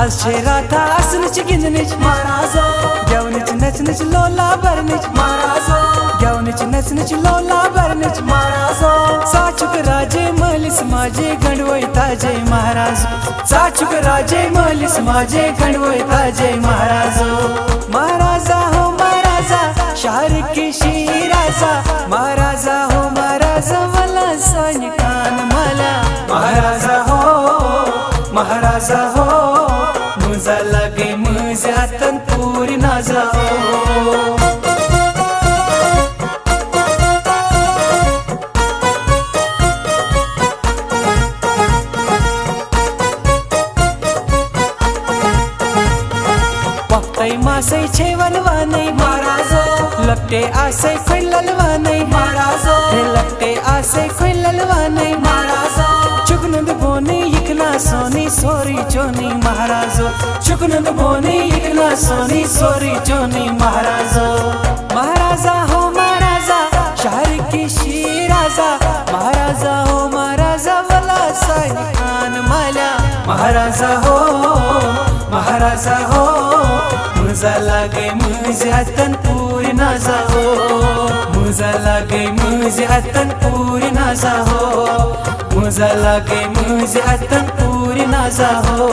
आज छे राता आसनच गिंजनच महाराजो गेवनच नचनच लोला बरनच महाराजो गेवनच नचनच लोला बरनच महाराजो साचुक राजे मलिस माजे गणवई ताजे महाराज साचुक राजे मलिस माजे गणवई ताजे महाराजो महाराजा हो महाराजा शहर के शिराजा महाराजा हो महाराजा मला सैनिकान मला महाराजा हो मुझा लगे मुझा तनपुरी ना जाओ पक्तई मासई छेवलवानई महाराजो लपटे आसई खोललवानई महाराजो लपटे आसई खोललवानई महाराजो चुकनंद बोनी इकना सोनी सोरी जोनी महाराजो चुकनंद बोनी इकना सोनी सोरी जोनी महाराजो महाराजा हो महाराजा शहर की शिराजा महाराजा हो महाराजा वाला सैनिकान माला महाराजा हो मुझा लगे मुझे तनपुरी ना जाओ मुझा लगे मुझे तनपुरी ना जाओ मुझा लगे मुझे तनपुरी ना जाओ।